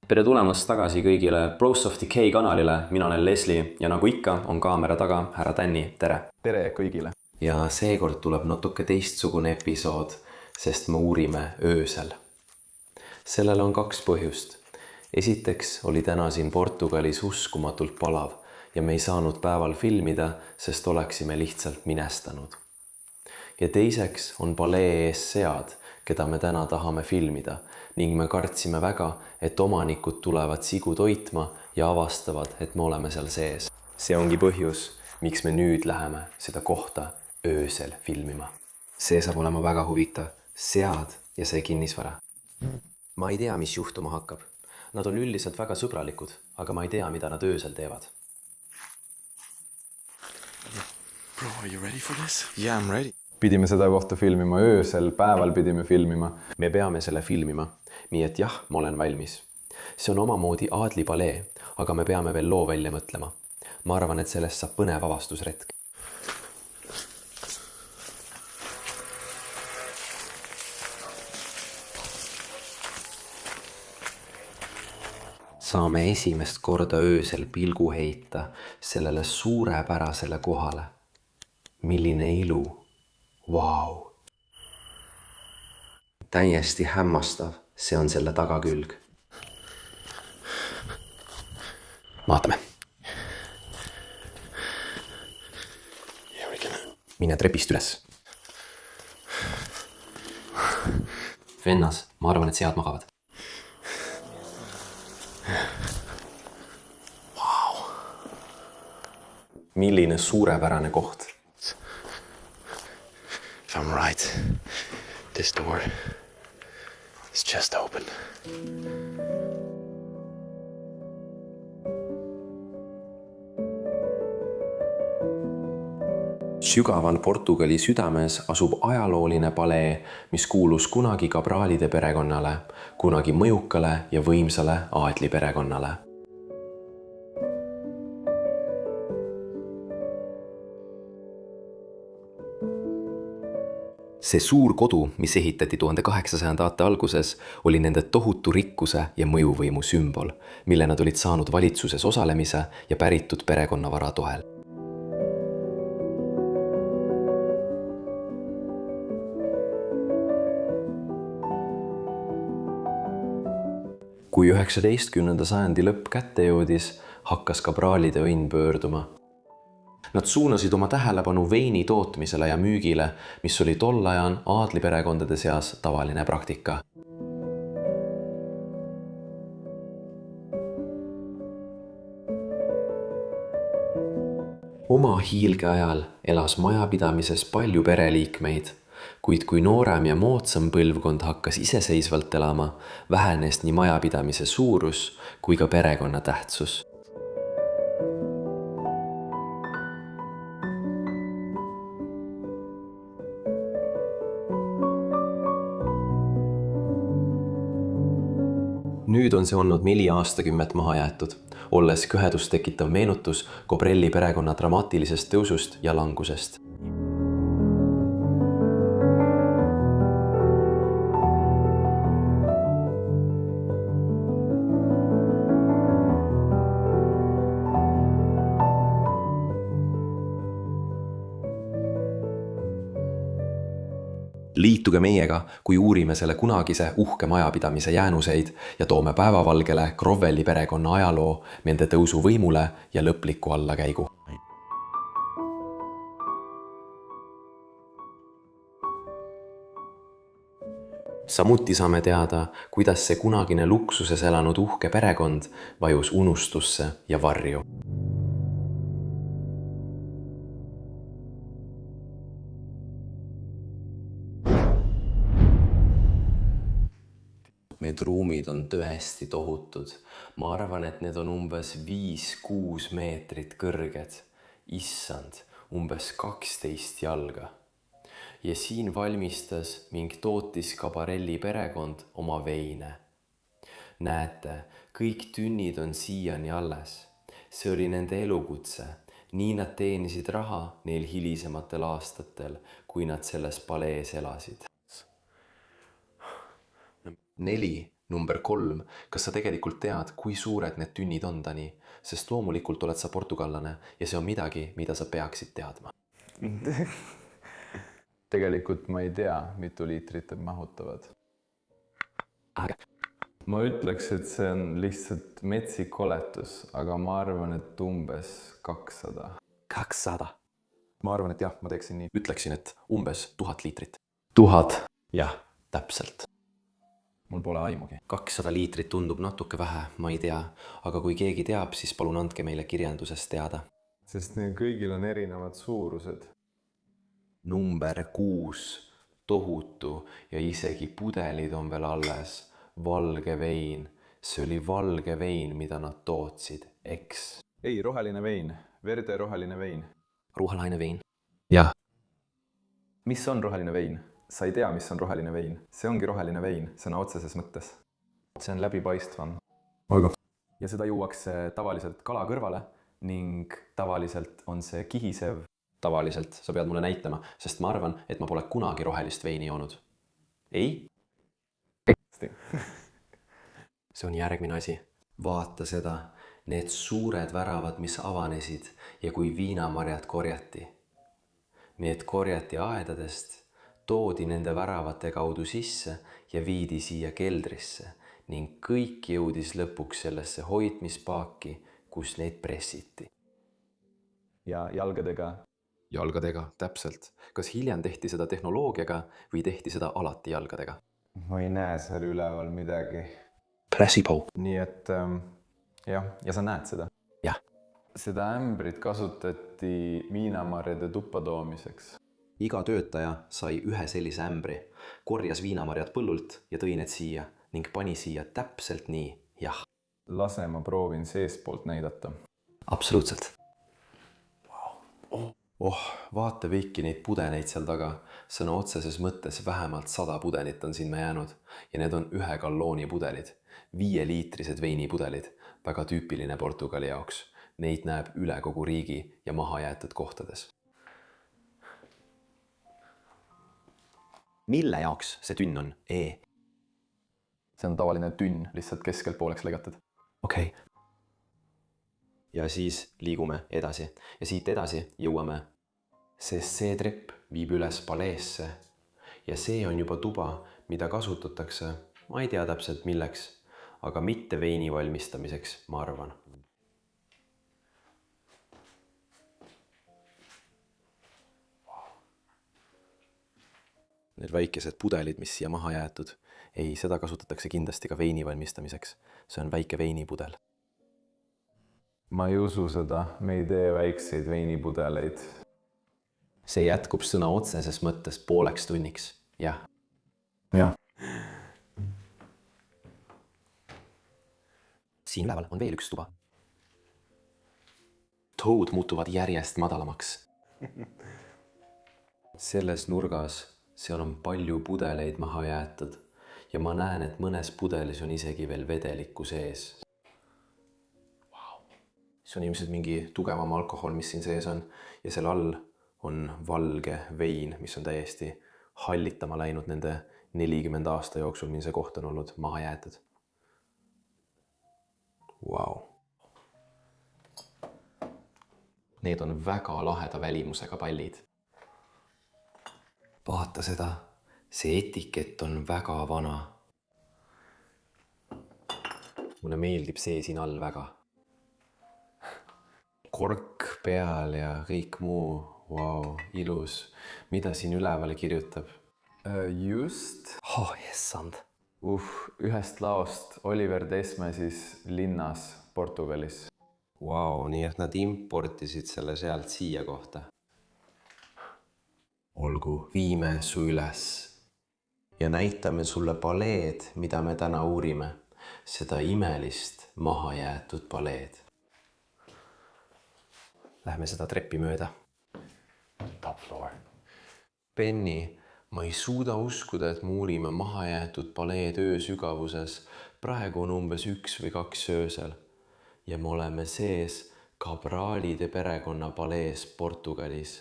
Tere tulemast tagasi kõigile Bros of Decay kanalile, mina olen Leslie ja nagu ikka on kaamera taga härra Tänni, tere! Tere kõigile! Ja seekord tuleb natuke teistsugune episood, sest me uurime öösel. Sellele on 2 põhjust. Esiteks oli täna siin Portugalis uskumatult palav ja me ei saanud päeval filmida, sest oleksime lihtsalt minestanud. Ja teiseks on palee ees sead, keda me täna tahame filmida ning me kartsime väga, et omanikud tulevad sigu toitma ja avastavad, et me oleme seal sees. See ongi põhjus, miks me nüüd läheme seda kohta öösel filmima. See saab olema väga huvitav. Sead ja see kinnisvara. Ma ei tea, mis juhtuma hakkab. Nad on üldiselt väga sõbralikud, aga ma ei tea, mida nad öösel teevad. Bro, are you ready for this? Yeah, I'm ready. Pidime seda kohta filmima öösel, päeval pidime filmima. Me peame selle filmima, nii et jah, ma olen valmis. See on omamoodi aadlipalee, aga me peame veel loo välja mõtlema. Ma arvan, et sellest saab põnev avastusretk. Saame esimest korda öösel pilgu heita sellele suurepärasele kohale. Milline ilu! Vau! Täiesti hämmastav, see on selle tagakülg. Vaatame. Mine trepist üles. Vennas, ma arvan, et sead magavad. Vau! Milline suurepärane koht. If I'm right, this door is just open. Sügaval Portugali südames asub ajalooline palee, mis kuulus kunagi Cabralide perekonnale, kunagi mõjukale ja võimsale aadli perekonnale. See suur kodu, mis ehitati 1800. Aastate alguses, oli nende tohutu rikkuse ja mõjuvõimu sümbol, mille nad olid saanud valitsuses osalemise ja päritud perekonnavara toel. Kui 19. sajandi lõpp kätte jõudis, hakkas Cabralide õnn pöörduma. Nad suunasid oma tähelepanu veini tootmisele ja müügile, mis oli tol ajan aadliperekondade seas tavaline praktika. Oma hiilge ajal elas majapidamises palju pereliikmeid, kuid kui noorem ja moodsam põlvkond hakkas iseseisvalt elama, vähenes nii majapidamise suurus kui ka perekonna tähtsus. Nüüd on see olnud 4 aastakümmet maha jäetud, olles köhedust tekitav meenutus Cobrelli perekonna dramaatilisest tõusust ja langusest. Liituge meiega, kui uurime selle kunagise uhke majapidamise jäänuseid ja toome päevavalgele Crowelli perekonna ajaloo, nende tõusu võimule ja lõpliku allakäigu. Samuti saame teada, kuidas see kunagine luksuses elanud uhke perekond vajus unustusse ja varju. Need ruumid on tõesti tohutud. Ma arvan, et need on umbes 5-6 meetrit kõrged. Issand, umbes 12 jalga. Ja siin valmistas ning tootis Cabrelli perekond oma veine. Näete, kõik tünnid on siiani alles. See oli nende elukutse. Nii nad teenisid raha neil hilisematel aastatel, kui nad selles palees elasid. 4 Number 3. Kas sa tegelikult tead, kui suured need tünnid on, Dani? Sest loomulikult oled sa portugallane ja see on midagi, mida sa peaksid teadma. tegelikult ma ei tea, mitu liitrit need mahutavad. Ma ütleks, et see on lihtsalt metsik oletus, aga ma arvan, et umbes 200. 200. Ma arvan, et jah, ma teeksin nii. Ütleksin, et umbes 1000 liitrit. 1000. Jah, täpselt. Mul pole aimugi. 200 liitrit tundub natuke vähe, ma ei tea, aga kui keegi teab, siis palun andke meile kirjanduses teada. Sest neil kõigil on erinevad suurused. Number 6. Tohutu ja isegi pudelid on veel alles. Valge vein. See oli valge vein, mida nad tootsid, eks? Ei, roheline vein. Verde roheline vein. Roheline vein. Jah. Mis on roheline vein? Sa ei tea, mis on roheline vein. See ongi roheline vein, sõna otseses mõttes. See on läbipaistvam. Olgu. Ja seda juuakse tavaliselt kala kõrvale ning tavaliselt on see kihisev. Tavaliselt, sa pead mulle näitama, sest ma arvan, et ma pole kunagi rohelist veini joonud. Ei? See on järgmine asi. Vaata seda, need suured väravad, mis avanesid ja kui viinamarjad korjati. Need korjati aedadest, toodi nende väravate kaudu sisse ja viidi siia keldrisse ning kõik jõudis lõpuks sellesse hoidmispaaki, kus neid pressiti. Ja jalgadega. Jalgadega, täpselt. Kas hiljem tehti seda tehnoloogiaga või tehti seda alati jalgadega? Ma ei näe seal üleval midagi. Placebo. Nii et jah, ja sa näed seda. Jah. Seda ämbrit kasutati viinamarjade tuppa toomiseks. Iga töötaja sai ühe sellise ämbri, korjas viinamarjad põllult ja tõi need siia ning pani siia täpselt nii, jah. Lase ma proovin seestpoolt näidata. Absoluutselt. Vaata kõiki neid pudeleid seal taga. Sõna otseses mõttes vähemalt 100 pudelit on sinna jäänud ja need on 1 gallooni pudelid. 5-liitrised veinipudelid. Väga tüüpiline Portugali jaoks. Neid näeb üle kogu riigi ja maha jäetud kohtades. Mille jaoks see tünn on? See on tavaline tünn, lihtsalt keskelt pooleks lõigatud. Okei. Ja siis liigume edasi. Ja siit edasi jõuame. Sest see trepp viib üles paleesse. Ja see on juba tuba, mida kasutatakse, ma ei tea täpselt milleks, aga mitte veini valmistamiseks, ma arvan. Need väikesed pudelid, mis siia maha jäetud. Ei, seda kasutatakse kindlasti ka veini valmistamiseks. See on väike veinipudel. Ma ei usu seda, me ei tee väikseid veinipudeleid. See jätkub sõna otseses mõttes pooleks tunniks. Jah. Jah. Siin üleval on veel üks tuba. Toad muutuvad järjest madalamaks. Selles nurgas seal on palju pudeleid maha jäetud ja ma näen, et mõnes pudelis on isegi veel vedelikku sees. See on ilmselt mingi tugevam alkohol, mis siin sees on ja seal all on valge vein, mis on täiesti hallitama läinud nende 40 aasta jooksul, mis see koht on olnud maha jäetud. Wow. Need on väga laheda välimusega pallid. Vaata seda, see etikett on väga vana. Mulle meeldib see siin all väga. Kork peal ja kõik muu. Wow, ilus. Mida siin üleval kirjutab? Just. Jessand. Ühest laost Oliver Desmesis linnas Portugalis. Wow, nii et nad importisid selle sealt siia kohta. Olgu, viime su üles ja näitame sulle paleed, mida me täna uurime. Seda imelist mahajäetud paleed. Lähme seda treppi mööda. Top floor. Penny, ma ei suuda uskuda, et me uurime mahajäetud paleed öö sügavuses. Praegu on umbes 1 või 2 öösel. Ja me oleme sees Cabralide perekonna palees Portugalis.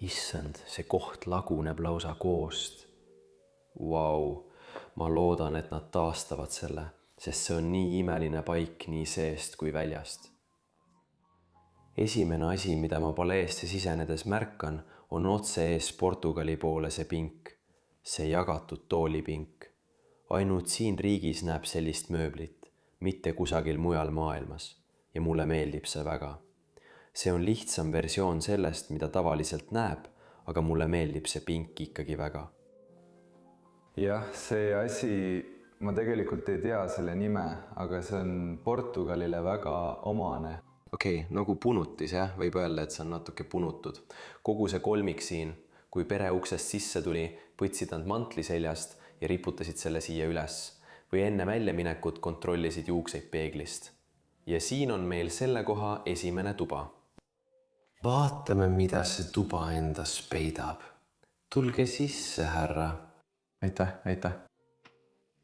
Issand, see koht laguneb lausa koost. Vau, ma loodan, et nad taastavad selle, sest see on nii imeline paik nii seest kui väljast. Esimene asi, mida ma paleesse sisenedes märkan, on otse ees Portugali poole see pink, see jagatud toolipink. Ainult siin riigis näeb sellist mööblit, mitte kusagil mujal maailmas ja mulle meeldib see väga. See on lihtsam versioon sellest, mida tavaliselt näeb, aga mulle meeldib see pink ikkagi väga. jah, see asi, ma tegelikult ei tea selle nime, aga see on Portugalile väga omane. Okei, nagu punutis, jah, võib öelda, et see on natuke punutud. Kogu see kolmik siin, kui pere uksest sisse tuli, võtsid nad mantli seljast ja riputasid selle siia üles või enne väljaminekut kontrollisid juukseid peeglist. Ja siin on meil selle koha esimene tuba. Vaatame, mida see tuba endas peidab. Tulge sisse, härra. Aitäh.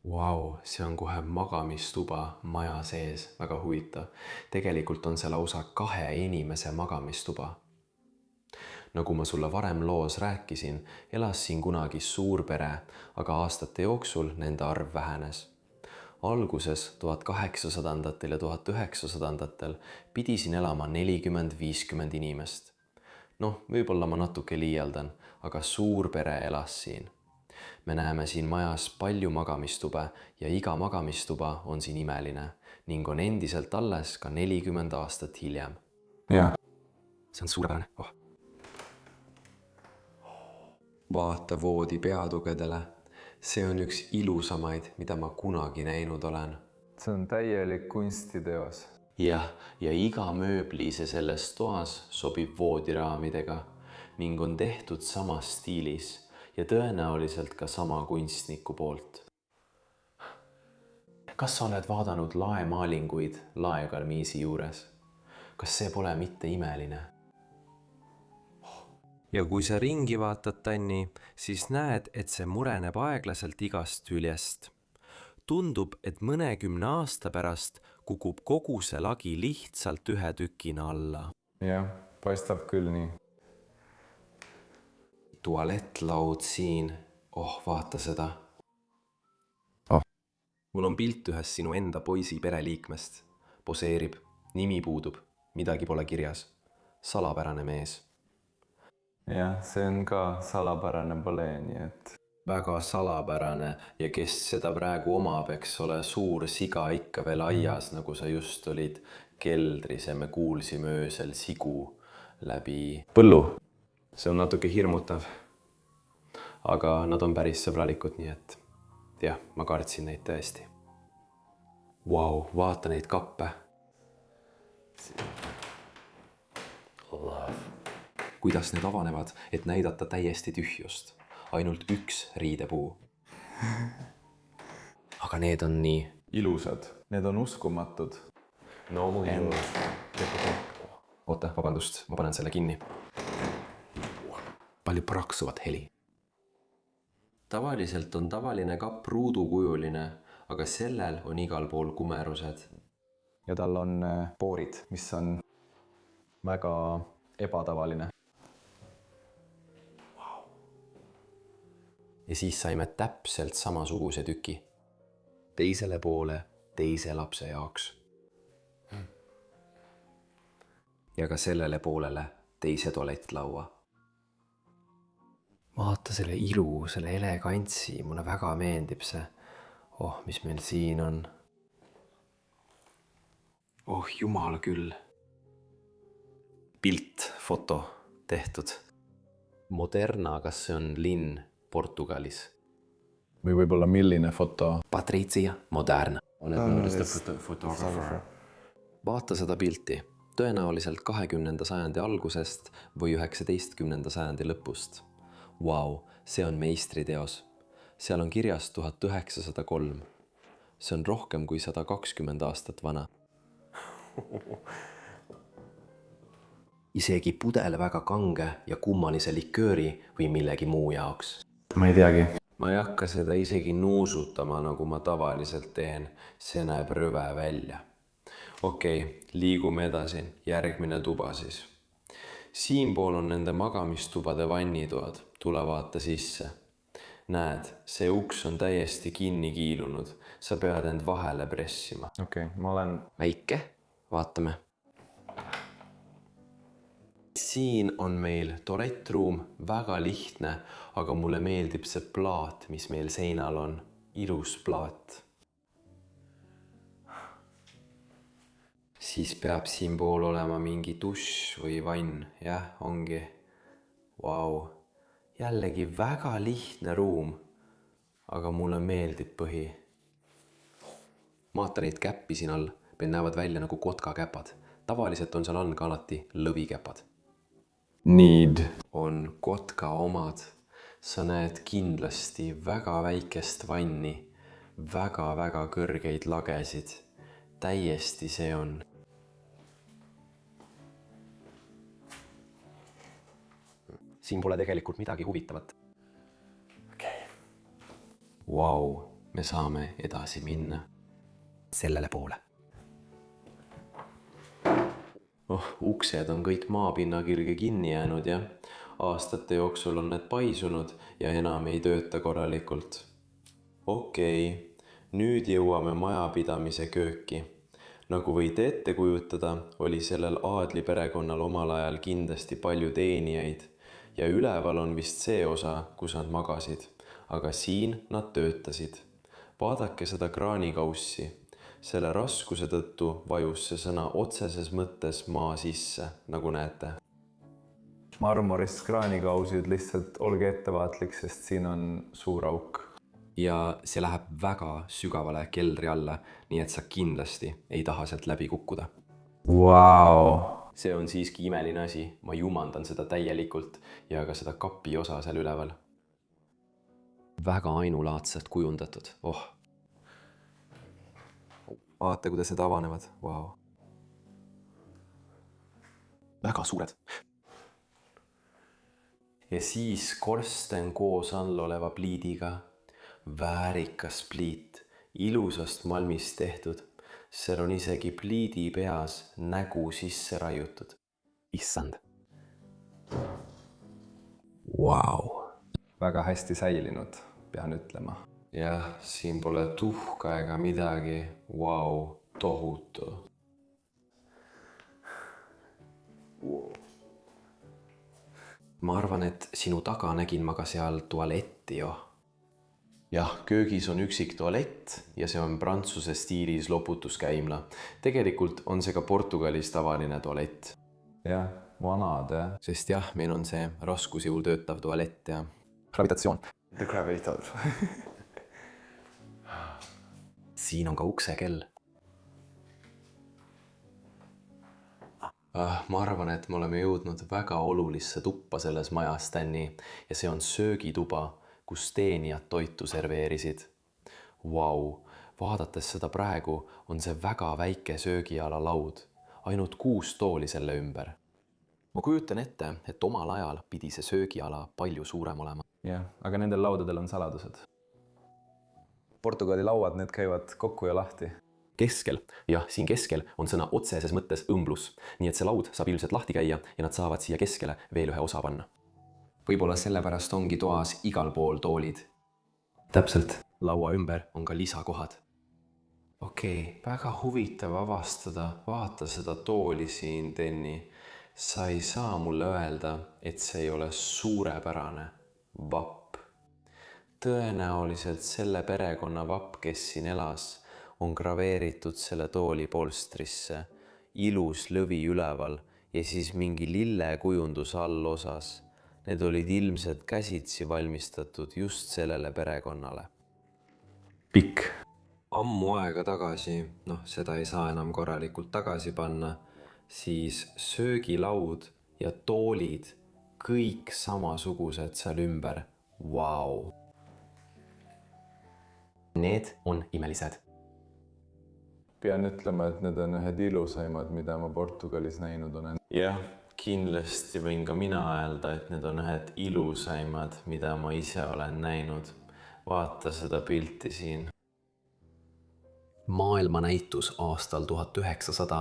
Vau, see on kohe magamistuba maja sees, väga huvitav. Tegelikult on see lausa 2 inimese magamistuba. Nagu ma sulle varem loos rääkisin, elas siin kunagi suur pere, aga aastate jooksul nende arv vähenes. Alguses 1800-ndatel ja 1900-ndatel pidi siin elama 40-50 inimest. Võib-olla ma natuke liialdan, aga suur pere elas siin. Me näeme siin majas palju magamistube ja iga magamistuba on siin imeline ning on endiselt alles ka 40 aastat hiljem. Jah. See on suurepärane. Vaata voodi peatugedele. See on üks ilusamaid, mida ma kunagi näinud olen. See on täielik kunstiteos. Ja iga mööbliise selles toas sobib voodiraamidega ning on tehtud samas stiilis ja tõenäoliselt ka sama kunstniku poolt. Kas sa oled vaadanud laemaalinguid laekarmiisi juures? Kas see pole mitte imeline? Ja kui sa ringi vaatad, Tanni, siis näed, et see mureneb aeglaselt igast küljest. Tundub, et mõnekümne aasta pärast kukub kogu see lagi lihtsalt ühe tükina alla. Jah, paistab küll nii. Tualettlaud siin. Vaata seda. Mul on pilt ühest sinu enda poisi pereliikmest. Poseerib, nimi puudub, midagi pole kirjas. Salapärane mees. Jah, see on ka salapärane pole, nii et... Väga salapärane ja kes seda praegu omab, eks ole, suur siga ikka veel aias, nagu sa just olid keldris ja me kuulsime öösel sigu läbi põllu. See on natuke hirmutav, aga nad on päris sõbralikud, nii et jah, ma kartsin neid tõesti. Vau, vaata neid kappe. Kuidas need avanevad, et näidata täiesti tühjust. Ainult üks riidepuu. Aga need on nii ilusad. Need on uskumatud. No muidu. Oota, vabandust, ma panen selle kinni. Palju praksuvat heli. Tavaliselt on tavaline kapp ruudukujuline, aga sellel on igal pool kumerused. Ja tal on poorid, mis on väga ebatavaline. Ja siis saime täpselt samasuguse tüki. Teisele poole, teise lapse jaoks. Ja ka sellele poolele teise tualettlaua. Vaata selle ilu, selle elegantsi, mulle väga meeldib see. Mis meil siin on. Jumal küll. Pilt, foto tehtud. Moderna, kas see on linn Portugalis? Või võib-olla milline foto? Patrizia Moderna. Vaata seda pilti. Tõenäoliselt 20. sajandi algusest või 19. sajandi lõpust. Vau, see on meistriteos. Seal on kirjas 1903. See on rohkem kui 120 aastat vana. Isegi pudel väga kange ja kummalise likööri või millegi muu jaoks. Ma ei teagi. Ma ei hakka seda isegi nuusutama, nagu ma tavaliselt teen. See näeb rõve välja. Okei, liigume edasi. Järgmine tuba siis. Siinpool on nende magamistubade vannitoad. Tule vaata sisse. näed, see uks on täiesti kinni kiilunud. Sa pead end vahele pressima. Okei, ma olen... Väike, vaatame. Siin on meil tualettruum, väga lihtne, aga mulle meeldib see plaat, mis meil seinal on. Ilus plaat. Siis peab siin pool olema mingi dušš või vann. Jah, ongi. Vau. Jällegi väga lihtne ruum, aga mulle meeldib põhi. Vaata neid käppi siin all, meil näevad välja nagu kotkakäpad. Tavaliselt on seal all ka alati lõvikäpad. Need. On kotka omad. Sa näed kindlasti väga väikest vanni, väga kõrgeid lagesid. Täiesti see on. Siin pole tegelikult midagi huvitavat. Vau, me saame edasi minna. Sellele poole. Uksed on kõik maapinna kirge kinni jäänud ja aastate jooksul on need paisunud ja enam ei tööta korralikult. Okei, nüüd jõuame majapidamise kööki. Nagu võite ette kujutada, oli sellel aadli perekonnal omal ajal kindlasti palju teenijaid ja üleval on vist see osa, kus nad magasid, aga siin nad töötasid. Vaadake seda kraanikaussi. Selle raskuse tõttu vajus see sõna otseses mõttes maa sisse, nagu näete. Marmorist kraanikausid, lihtsalt olge ettevaatlik, sest siin on suur auk. Ja see läheb väga sügavale keldri alla, nii et sa kindlasti ei taha sealt läbi kukkuda. Vau! See on siiski imeline asi, ma jumandan seda täielikult ja ka seda kapi osa seal üleval. Väga ainulaadselt kujundatud. Vaata, kuidas need avanevad. Vau. Väga suured. Ja siis korsten koos all oleva pliidiga. Väärikas pliit, ilusast malmist tehtud. Seal on isegi pliidi peas nägu sisse raiutud. Issand. Vau. Väga hästi säilinud, pean ütlema. Jah, siin pole tuhka ega midagi. Vau, tohutu. Ma arvan, et sinu taga nägin ma ka seal tualetti jo. Jah, köögis on üksik tualett ja see on prantsuse stiilis loputuskäimla. Tegelikult on see ka Portugalis tavaline tualett. Jah, vanad, jah. Sest jah, meil on see raskusjõul töötav tualett ja gravitatsioon. The gravitat. Siin on ka uksekell. Ma arvan, et me oleme jõudnud väga olulisse tuppa selles majas, Danny, ja see on söögituba, kus teenijad toitu serveerisid. Vau, vaadates seda praegu on see väga väike söögiala laud, ainult 6 tooli selle ümber. Ma kujutan ette, et omal ajal pidi see söögiala palju suurem olema. Jah, aga nendel laudadel on saladused. Portugali lauad, need käivad kokku ja lahti. Keskel, jah, siin keskel on sõna otseses mõttes õmblus, nii et see laud saab ilmselt lahti käia ja nad saavad siia keskele veel ühe osa panna. Võib-olla sellepärast ongi toas igal pool toolid. Täpselt. Laua ümber on ka lisakohad. Okei, väga huvitav avastada, vaata seda tooli siin, Denni. Sa ei saa mulle öelda, et see ei ole suurepärane vapp. Tõenäoliselt selle perekonna vapp, kes siin elas, on graveeritud selle tooli polstrisse, ilus lõvi üleval ja siis mingi lillekujundus all osas. Need olid ilmselt käsitsi valmistatud just sellele perekonnale. Pikk. Ammu aega tagasi, seda ei saa enam korralikult tagasi panna, siis söögilaud ja toolid, kõik samasugused seal ümber. Vau! Need on imelised. Pean ütlema, et need on ühed ilusaimad, mida ma Portugalis näinud olen. Jah, kindlasti võin ka mina öelda, et need on ühed ilusaimad, mida ma ise olen näinud. Vaata seda pilti siin. Maailmanäitus aastal 1900.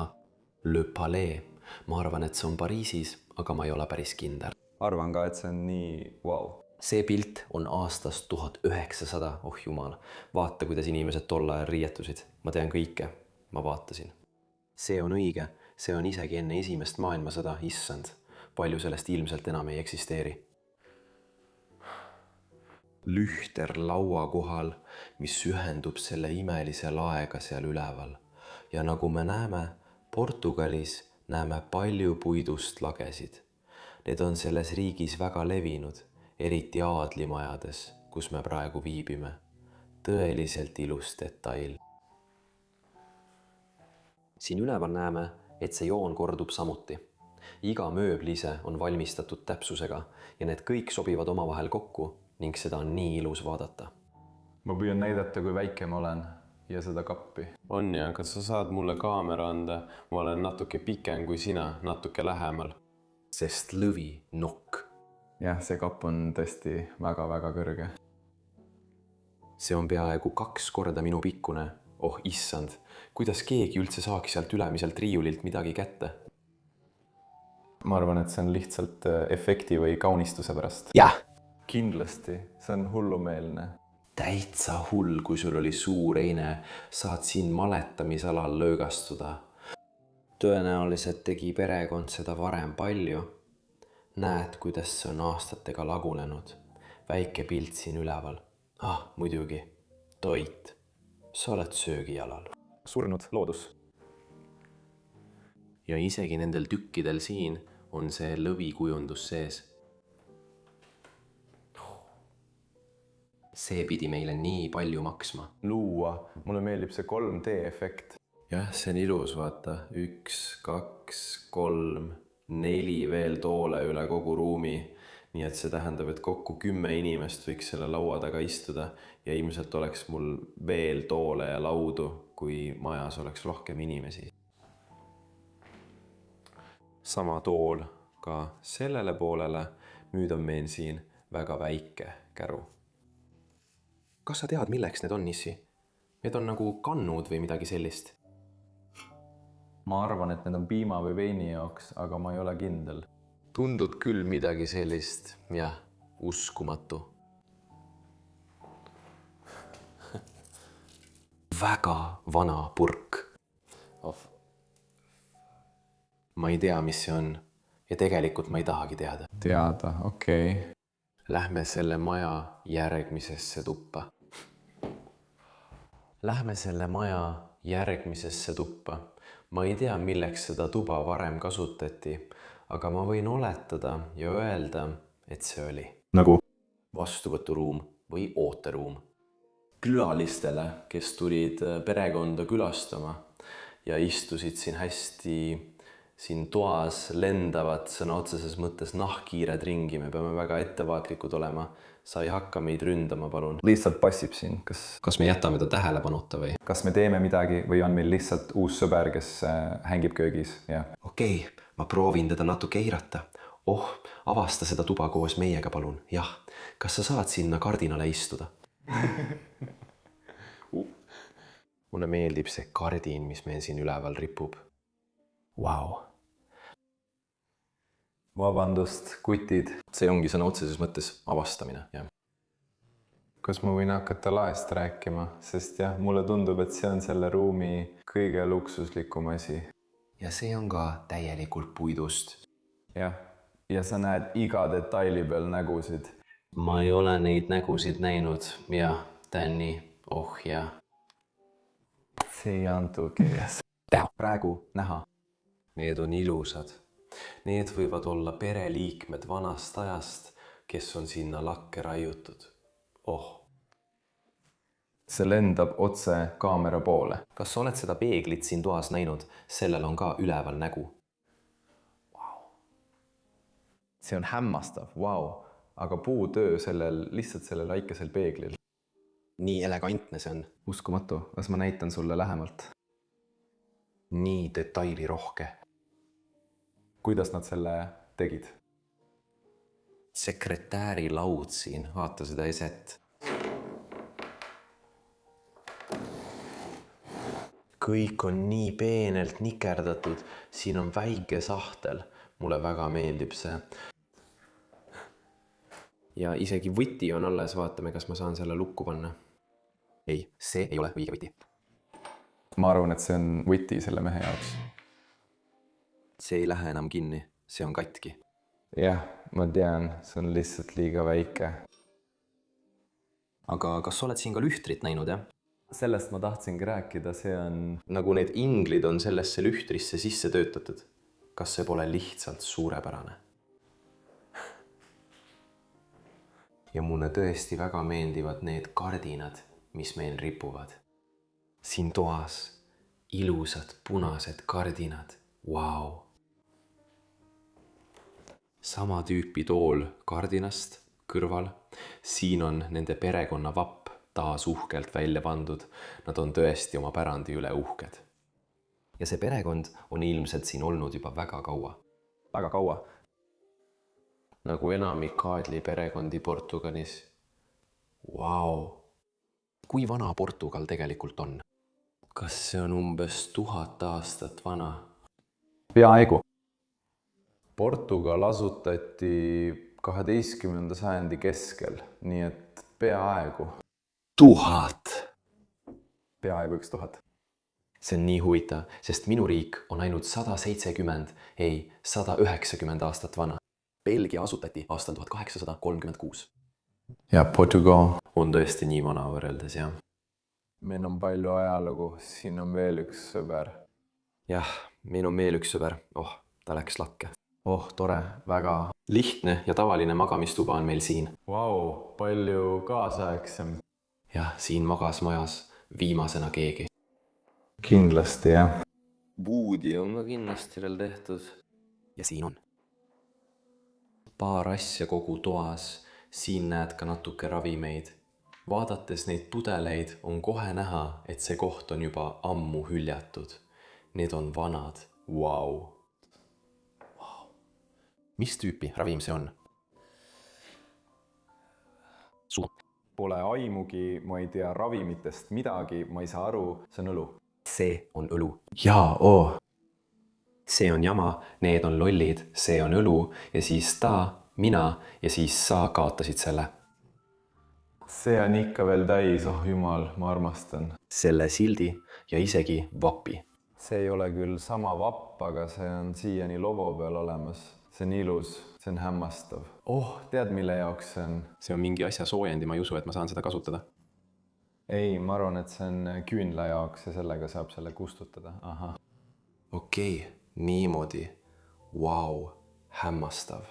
Le Palais. Ma arvan, et see on Pariisis, aga ma ei ole päris kindel. Arvan ka, et see on nii vau. see pilt on aastast 1900, oh jumal. Vaata, kuidas inimesed tol ajal riietusid. Ma tean kõike, ma vaatasin. See on õige, see on isegi enne esimest maailmasõda, issand. Palju sellest ilmselt enam ei eksisteeri. Lühter laua kohal, mis ühendub selle imelise laega seal üleval. Ja nagu me näeme, Portugalis näeme palju puidust lagesid. Need on selles riigis väga levinud, eriti aadlimajades, kus me praegu viibime. Tõeliselt ilus detail. Siin üleval näeme, et see joon kordub samuti. Iga mööbli ise on valmistatud täpsusega ja need kõik sobivad omavahel kokku ning seda on nii ilus vaadata. Ma püüan näidata, kui väike ma olen ja seda kappi. On ja, kas sa saad mulle kaamera anda? Ma olen natuke pikem kui sina, natuke lähemal. Sest lõvi nokk. Jah, see kapp on tõesti väga-väga kõrge. See on peaaegu 2 korda minu pikkune. Oh issand, kuidas keegi üldse saaks sealt ülemiselt riiulilt midagi kätte? Ma arvan, et see on lihtsalt efekti või kaunistuse pärast. Jah! Kindlasti, see on hullumeelne. Täitsa hull, kui sul oli suur eine, saad siin maletamisalal löögastuda. Tõenäoliselt tegi perekond seda varem palju. Näed, kuidas see on aastatega lagunenud. Väike pilt siin üleval. Muidugi. Toit. Sa oled söögijalal. Surnud loodus. Ja isegi nendel tükkidel siin on see lõvikujundus sees. See pidi meile nii palju maksma. Luua. Mulle meeldib see 3D efekt. Jah, see on ilus, vaata. 1, 2, 3, 4 veel toole üle kogu ruumi. Nii et see tähendab, et kokku 10 inimest võiks selle laua taga istuda ja ilmselt oleks mul veel toole ja laudu, kui majas oleks rohkem inimesi. Sama tool ka sellele poolele. Nüüd on meil siin väga väike käru. Kas sa tead, milleks need on, Nissi? Need on nagu kannud või midagi sellist. Ma arvan, et need on piima või veini jaoks, aga ma ei ole kindel. Tundub küll midagi sellist, jah, uskumatu. Väga vana purk. Ma ei tea, mis see on ja tegelikult ma ei tahagi teada. Teada, okei. Lähme selle maja järgmisesse tuppa. Ma ei tea, milleks seda tuba varem kasutati, aga ma võin oletada ja öelda, et see oli Nagu? vastuvõturuum või ooteruum. Külalistele, kes tulid perekonda külastama ja istusid siin hästi siin toas lendavad sõna otseses mõttes nahkhiired ringi. Me peame väga ettevaatlikud olema. Sa ei hakka meid ründama, palun. Lihtsalt passib siin. Kas me jätame ta tähelepanuta või? Kas me teeme midagi või on meil lihtsalt uus sõber, kes hängib köögis? Okei, ma proovin teda natuke eirata. Avasta seda tuba koos meiega, palun. Jah, kas sa saad sinna kardinale istuda? Mulle meeldib see kardin, mis meil siin üleval ripub. Vau. Vabandust, kutid. See ongi sõna otseses mõttes avastamine, jah. Kas ma võin hakata laest rääkima? Sest jah, mulle tundub, et see on selle ruumi kõige luksuslikum asi. Ja see on ka täielikult puidust. Jah, ja sa näed iga detaili peal nägusid. Ma ei ole neid nägusid näinud. Jah, Tänni, jah. See ei antugi. Praegu näha. Need on ilusad. Need võivad olla pereliikmed vanast ajast, kes on sinna lakke raiutud. See lendab otse kaamera poole. Kas sa oled seda peeglit siin toas näinud? Sellel on ka üleval nägu. See on hämmastav, Aga puutöö lihtsalt sellel väikesel peeglil. Nii elegantne see on. Uskumatu, kas ma näitan sulle lähemalt? Nii detaili rohke. Kuidas nad selle tegid? Sekretäri laud siin, vaata seda eset. Kõik on nii peenelt nikerdatud, siin on väike sahtel. Mulle väga meeldib see. ja isegi võti on alles, vaatame, kas ma saan selle lukku panna. ei, see ei ole õige võti. ma arvan, et see on võti selle mehe jaoks. See ei lähe enam kinni, see on katki. jah, ma tean, see on lihtsalt liiga väike. Aga kas sa oled siin ka lühtrit näinud, jah? Sellest ma tahtsingi rääkida, see on... Nagu need inglid on sellesse lühtrisse sisse töötatud. Kas see pole lihtsalt suurepärane? Ja mulle tõesti väga meeldivad need kardinad, mis meil ripuvad. Siin toas ilusad punased kardinad. Vau! Sama tüüpi tool kardinast kõrval. Siin on nende perekonna vapp taas uhkelt välja pandud. Nad on tõesti oma pärandi üle uhked. Ja see perekond on ilmselt siin olnud juba väga kaua. Väga kaua. Nagu enamik Aadli perekondi Portugalis. Vau! Kui vana Portugal tegelikult on? Kas see on umbes 1000 aastat vana? Peaaegu. Portugal asutati 12. sajandi keskel, nii et peaaegu. 1000! Peaaegu 1000. See on nii huvitav, sest minu riik on ainult 170, ei 190 aastat vana. Belgia asutati aastal 1836. Ja Portugal. On tõesti nii vana võrreldes, jah. Meil on palju ajalugu, siin on veel üks sõber. Jah, meil on veel üks sõber. Oh, ta läks lakke. Oh, tore, väga. Lihtne ja tavaline magamistuba on meil siin. Vau, palju kaasaegsem. Jah, siin magas majas viimasena keegi. Kindlasti, jah. Buudi on ka kindlasti veel tehtud. Ja siin on. Paar asja kogu toas. Siin näed ka natuke ravimeid. Vaadates neid pudeleid on kohe näha, et see koht on juba ammu hüljatud. Need on vanad. Vau! Mis tüüpi ravim see on? Suu. Pole aimugi, ma ei tea ravimitest midagi, ma ei saa aru, see on õlu. See on õlu. Jaa, See on jama, need on lollid, see on õlu ja siis ta, mina ja siis sa kaotasid selle. See on ikka veel täis, oh jumal, ma armastan. Selle sildi ja isegi vapi. See ei ole küll sama vapp, aga see on siiani logo peal olemas. See on ilus, see on hämmastav. Oh, tead mille jaoks see on? See on mingi asja soojendi, ma ei usu, et ma saan seda kasutada. Ei, ma arvan, et see on küünla jaoks ja sellega saab selle kustutada. Aha. Okei, niimoodi. Vau, hämmastav.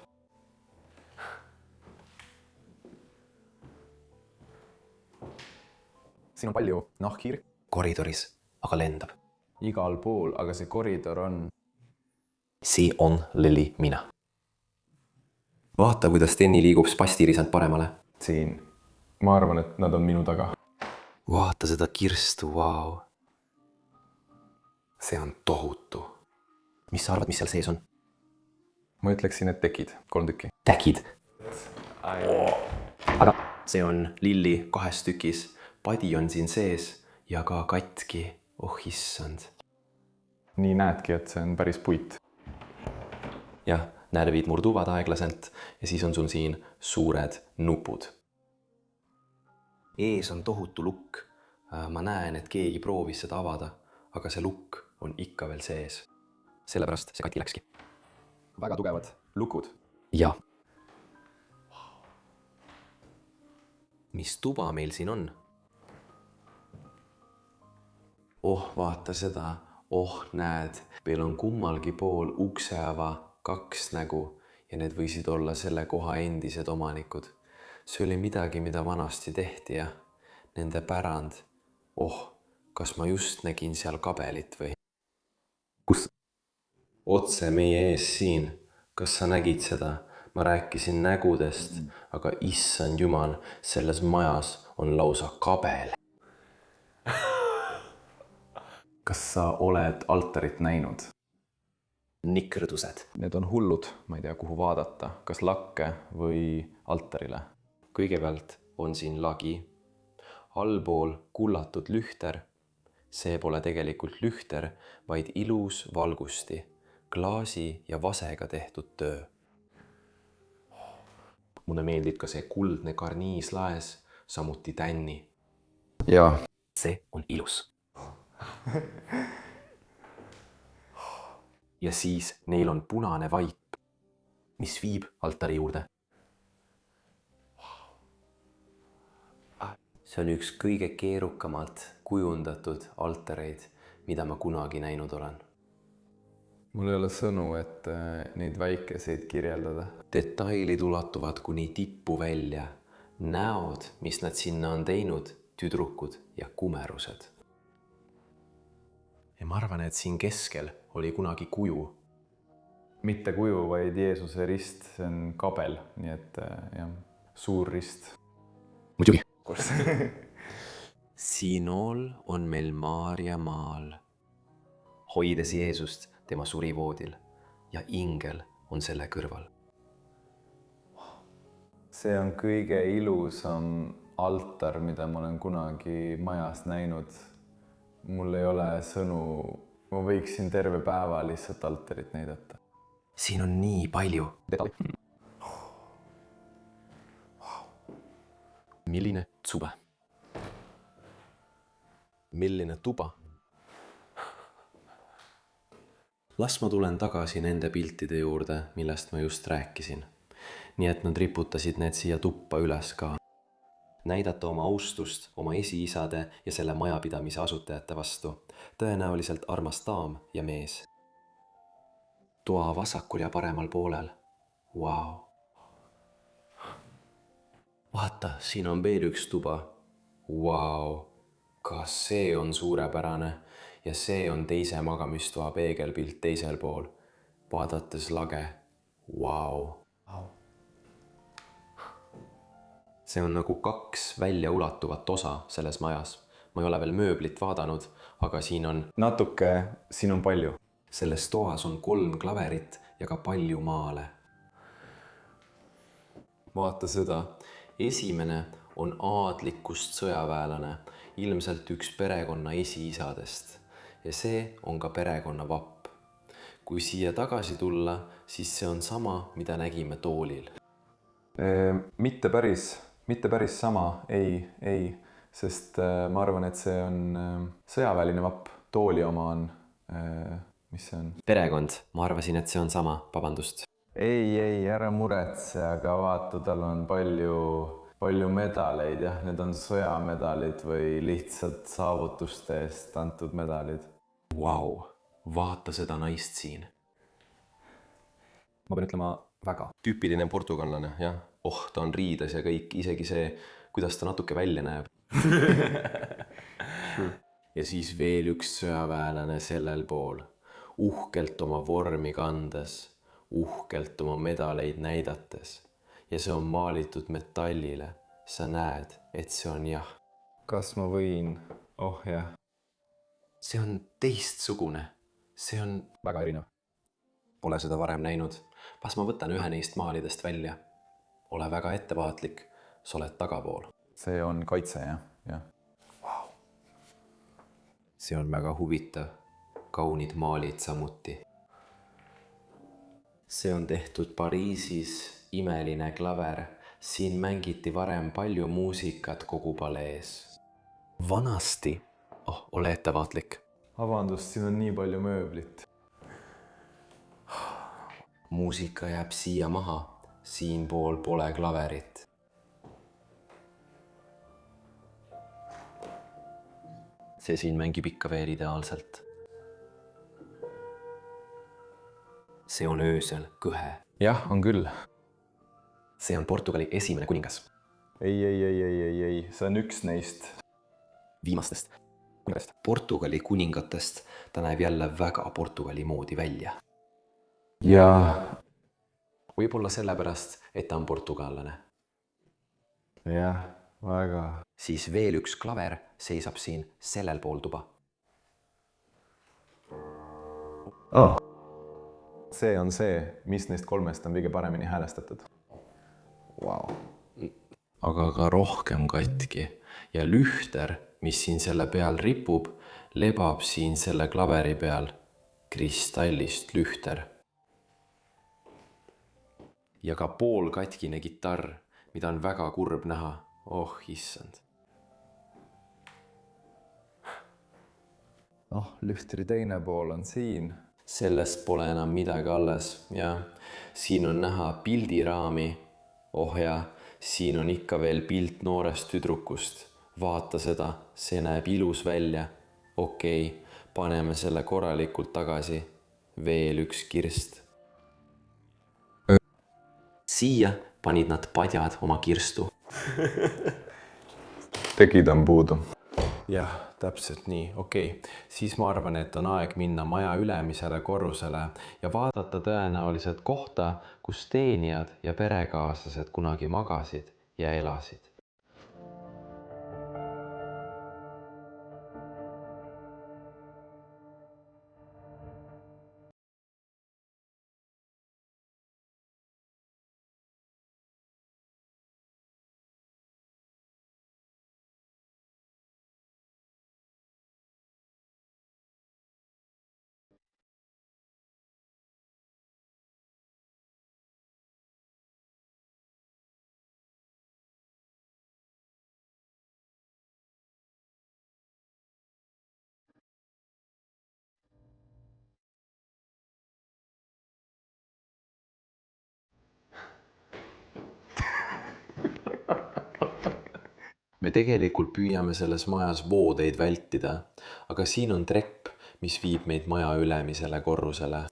Siin on palju nahkhiir. Koridoris, aga lendab. Igal pool, aga see koridor on... See on Lili mina. Vaata, kuidas Tenni liigub spastirisand paremale. Siin. Ma arvan, et nad on minu taga. Vaata seda kirstu, vau. See on tohutu. Mis sa arvad, mis seal sees on? Ma ütleksin, et tekid. 3 tükki. Täkid. Aga see on Lilli 2 tükis. Padi on siin sees ja ka katki. Oh, issand. Nii näedki, et see on päris puit. Jah, närvid murduvad aeglaselt ja siis on sul siin suured nupud. Ees on tohutu lukk. Ma näen, et keegi proovis seda avada, aga see lukk on ikka veel sees. Sellepärast see kati läkski. Väga tugevad lukud. Ja. Mis tuba meil siin on? Oh, vaata seda. Oh, näed, meil on kummalgi pool ukseava 2 nägu ja need võisid olla selle koha endised omanikud. See oli midagi, mida vanasti tehti ja nende pärand. Oh, kas ma just nägin seal kabelit või? Kus? Otse meie ees siin. Kas sa nägid seda? Ma rääkisin nägudest, aga issand jumal, selles majas on lausa kabel. Kas sa oled altarit näinud? Nikrdused. Need on hullud, ma ei tea, kuhu vaadata. Kas lakke või altarile? Kõigepealt on siin lagi. Allpool kullatud lühter. See pole tegelikult lühter, vaid ilus valgusti. Klaasi ja vasega tehtud töö. mulle meeldib ka see kuldne karniislaes, samuti tänni. jaa. See on ilus. Ja siis neil on punane vaip, mis viib altari juurde. See on üks kõige keerukamalt kujundatud altareid, mida ma kunagi näinud olen. mul ei ole sõnu, et neid väikeseid kirjeldada. Detailid ulatuvad kuni tippu välja. Näod, mis nad sinna on teinud, tüdrukud ja kumerused. Ja ma arvan, et siin keskel oli kunagi kuju. Mitte kuju, vaid Jeesuse rist, see on kabel, nii et jah, suur rist. Muidugi. Siinol on meil Maarja maal, hoides Jeesust tema surivoodil ja ingel on selle kõrval. See on kõige ilusam altar, mida ma olen kunagi majas näinud. Mul ei ole sõnu, ma võiksin terve päeva lihtsalt altarit näidata. Siin on nii palju. Milline tuba? Milline tuba? Las ma tulen tagasi nende piltide juurde, millest ma just rääkisin. Nii et nad riputasid need siia tuppa üles ka. Näidata oma austust oma esiisade ja selle majapidamise asutajate vastu. Tõenäoliselt armas daam ja mees. Toa vasakul ja paremal poolel. Wow. Vaata, siin on veel üks tuba. Wow. Kas see on suurepärane ja see on teise magamistoa peegelpilt teisel pool. Vaadates lage. Wow. See on nagu 2 välja ulatuvat osa selles majas. Ma ei ole veel mööblit vaadanud, aga siin on... Natuke, siin on palju. Selles toas on 3 klaverit ja ka palju maale. Vaata seda. Esimene on aadlikust sõjaväelane, ilmselt üks perekonna esiisadest. Ja see on ka perekonna vapp. Kui siia tagasi tulla, siis see on sama, mida nägime toolil. Mitte päris sama, ei, sest ma arvan, et see on sõjaväeline vapp. Tooli oma on, mis see on? Perekond. Ma arvasin, et see on sama. Vabandust. Ei, ära muretse, aga vaata, tal on palju medaleid, jah, need on sõjamedalid või lihtsalt saavutuste eest antud medalid. Wow, vaata seda naist siin. Ma pean ütlema väga. Tüüpiline portugallane, jah. Ta on riides ja kõik, isegi see, kuidas ta natuke välja näeb. Ja siis veel üks sõjaväelane sellel pool. Uhkelt oma vormi kandes, uhkelt oma medaleid näidates. Ja see on maalitud metallile. Sa näed, et see on jah. Kas ma võin? Jah. See on teistsugune. See on Väga erinev. Pole seda varem näinud. Pas ma võtan ühe neist maalidest välja. Ole väga ettevaatlik. Sa oled tagapool. See on kaitse, jah. Wow. See on väga huvitav. Kaunid maalid samuti. See on tehtud Pariisis. Imeline klaver. Siin mängiti varem palju muusikat kogu palees. Vanasti. Ole ettevaatlik. Vabandust, siin on nii palju mööblit. Muusika jääb siia maha. Siin pool pole klaverit. See siin mängib ikka veel ideaalselt. See on öösel kõhe. Jah, on küll. See on Portugali esimene kuningas. Ei, see on üks neist. Viimastest kuningatest. Portugali kuningatest ta näeb jälle väga Portugali moodi välja. Ja Võib-olla sellepärast, et ta on portugallane. jah, väga. Siis veel üks klaver seisab siin sellel pool tuba. See on see, mis neist 3 on kõige paremini häälestatud. Wow. Aga ka rohkem katki ja lühter, mis siin selle peal ripub, lebab siin selle klaveri peal kristallist lühter. ja ka poolkatkine kitarr, mida on väga kurb näha. Oh, issand. Lühtri teine pool on siin. Sellest pole enam midagi alles ja siin on näha pildiraami. Oh ja, siin on ikka veel pilt noorest tüdrukust. Vaata seda, see näeb ilus välja. Okei, paneme selle korralikult tagasi. Veel üks kirst. Siia panid nad padjad oma kirstu. Tegid on puudu. Jah, täpselt nii. Okei, siis ma arvan, et on aeg minna maja ülemisele korrusele ja vaadata tõenäoliselt kohta, kus teenijad ja perekaaslased kunagi magasid ja elasid. Me tegelikult püüame selles majas voodeid vältida, aga siin on trepp, mis viib meid maja ülemisele korrusele.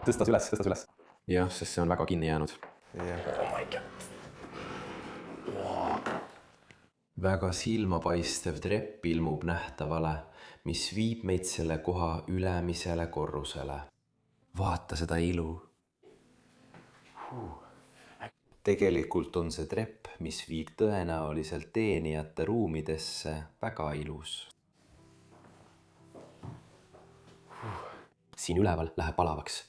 Tõstas üles. Jah, sest see on väga kinni jäänud. Väga silmapaistev trepp ilmub nähtavale, mis viib meid selle koha ülemisele korrusele. Vaata seda ilu. Tegelikult on see trepp, mis viib tõenäoliselt teenijate ruumidesse, väga ilus. Siin üleval läheb palavaks.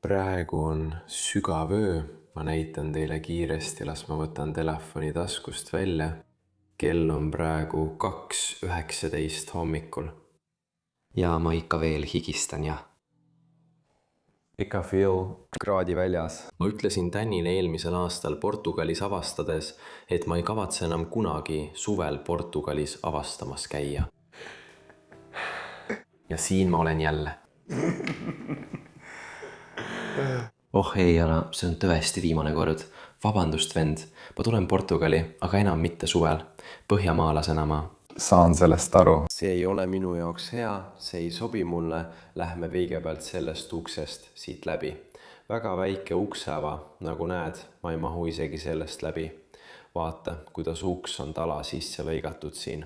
Praegu on sügav öö. Ma näitan teile kiiresti, las ma võtan telefoni taskust välja. Kell on praegu 2:19 hommikul. Ja ma ikka veel higistan, jah. Ikka feel kraadi väljas. Ma ütlesin Tänile eelmisel aastal Portugalis avastades, et ma ei kavatse enam kunagi suvel Portugalis avastamas käia. Ja siin ma olen jälle. Oh ei, Jana, see on tõesti viimane kord. Vabandust, vend. Ma tulen Portugali, aga enam mitte suvel. Põhjamaalasena ma. Saan sellest aru. See ei ole minu jaoks hea, see ei sobi mulle. Lähme kõigepealt sellest uksest siit läbi. Väga väike ukseva, nagu näed, ma ei mahu isegi sellest läbi. Vaata, kuidas uks on tala sisse lõigatud siin.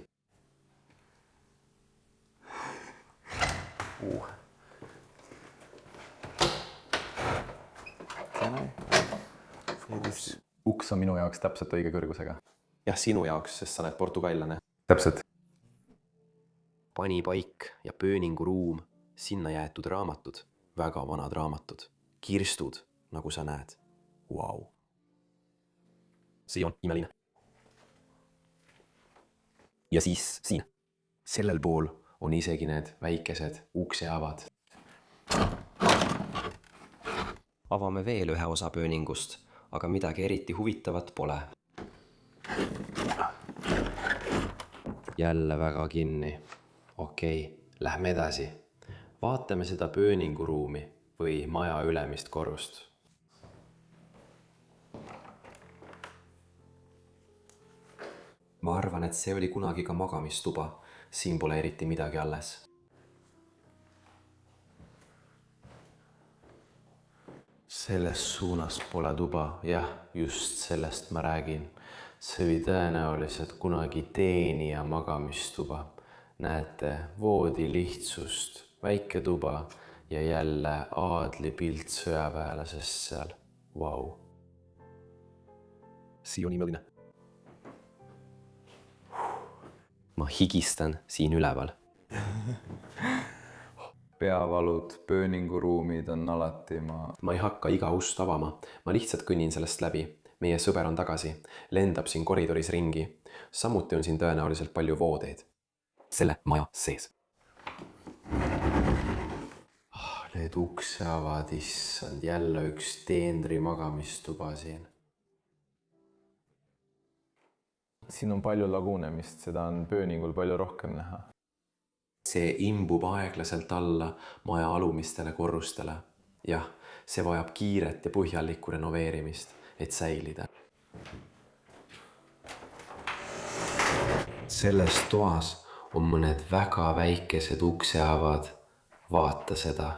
Uks on minu jaoks täpselt õige kõrgusega. Jah, sinu jaoks, sest sa oled portugallane. Täpselt. Panipaik ja pööninguruum, sinna jäetud raamatud, väga vanad raamatud, kirstud, nagu sa näed. Vau. See on imeline. Ja siis siin, sellel pool on isegi need väikesed ukseavad. Avame veel ühe osa pööningust, aga midagi eriti huvitavat pole. Jälle väga kinni. Okei, lähme edasi. Vaatame seda pööninguruumi või maja ülemist korrust. Ma arvan, et see oli kunagi ka magamistuba. Siin pole eriti midagi alles. Selles suunas pole tuba. Jah, just sellest ma räägin. See oli tõenäoliselt kunagi teenija magamistuba. Näete, voodi lihtsust, väike tuba ja jälle aadli pilt sõjaväelasest seal. Vau. See on imeline. Ma higistan siin üleval. Peavalud, pööninguruumid on alati Ma ei hakka iga ust avama. Ma lihtsalt kõnnin sellest läbi. Meie sõber on tagasi. Lendab siin koridoris ringi. Samuti on siin tõenäoliselt palju voodeid. Selle maja sees. need ukseavad, issand, jälle üks teenri magamistuba siin. siin on palju lagunemist, seda on pööningul palju rohkem näha. See imbub aeglaselt alla maja alumistele korrustele. Jah, see vajab kiiret ja põhjalikku renoveerimist, et säilida. Selles toas on mõned väga väikesed ukseavad. Vaata seda.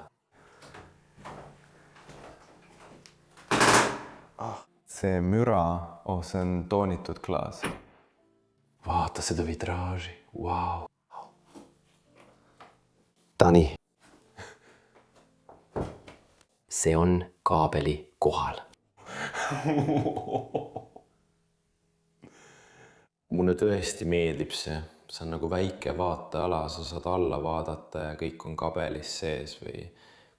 see müra, see on toonitud klaas. Vaata seda vitraaži. Vau. Tani. See on kaabeli kohal. Mulle tõesti meeldib see. See on nagu väike vaateala, sa saad alla vaadata ja kõik on kabelis sees või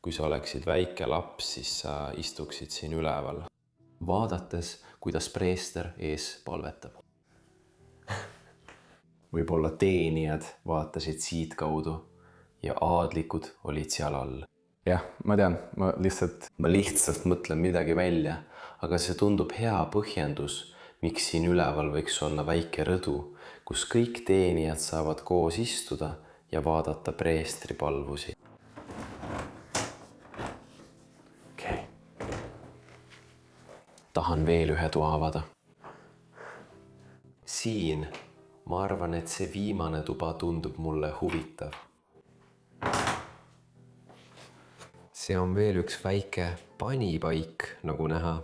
kui sa oleksid väike laps, siis sa istuksid siin üleval. Vaadates, kuidas preester ees palvetab. Võib-olla teenijad vaatasid siit kaudu ja aadlikud olid seal all. jah, ma tean, ma lihtsalt mõtlen midagi välja, aga see tundub hea põhjendus, miks siin üleval võiks olla väike rõdu, kus kõik teenijad saavad koos istuda ja vaadata preestri palvusi. Okay. Tahan veel ühe toa avada. Siin, ma arvan, et see viimane tuba tundub mulle huvitav. See on veel üks väike panipaik, nagu näha.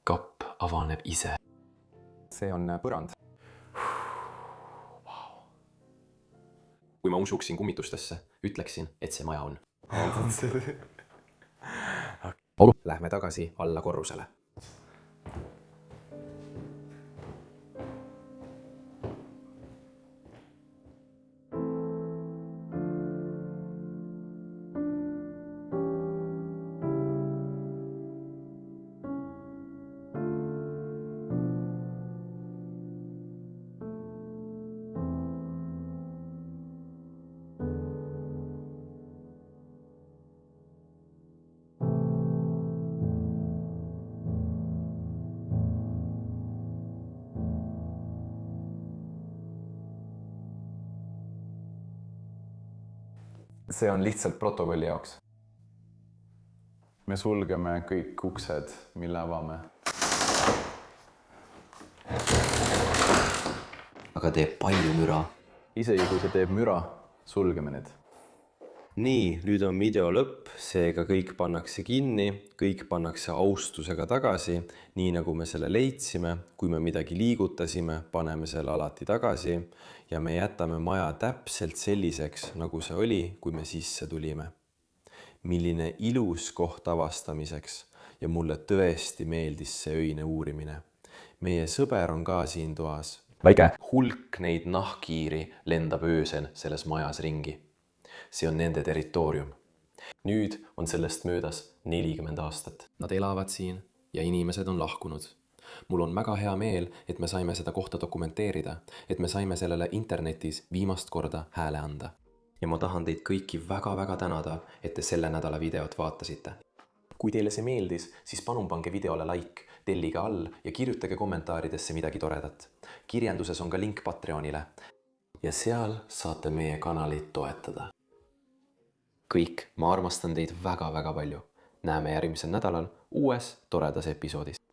Kapp avaneb ise. see on põrand. Kui ma usuksin kummitustesse, ütleksin, et see maja on. Lähme tagasi alla korrusele. see on lihtsalt protokolli jaoks. me sulgeme kõik uksed, mille avame. Aga teeb palju müra. isegi kui see teeb müra, sulgeme need. Nii, nüüd on video lõpp, seega kõik pannakse kinni, kõik pannakse austusega tagasi, nii nagu me selle leidsime. Kui me midagi liigutasime, paneme selle alati tagasi ja me jätame maja täpselt selliseks, nagu see oli, kui me sisse tulime. Milline ilus koht avastamiseks ja mulle tõesti meeldis see öine uurimine. Meie sõber on ka siin toas. Väike. Hulk neid nahkhiiri lendab öösel selles majas ringi. See on nende territoorium. Nüüd on sellest möödas 40 aastat. Nad elavad siin ja inimesed on lahkunud. Mul on väga hea meel, et me saime seda kohta dokumenteerida, et me saime sellele internetis viimast korda hääle anda. Ja ma tahan teid kõiki väga-väga tänada, et te selle nädala videot vaatasite. Kui teile see meeldis, siis palun pange videole like, tellige all ja kirjutage kommentaaridesse midagi toredat. Kirjanduses on ka link Patreonile ja seal saate meie kanalit toetada. Kõik, ma armastan teid väga-väga palju. Näeme järgmisel nädalal uues toredas episoodis.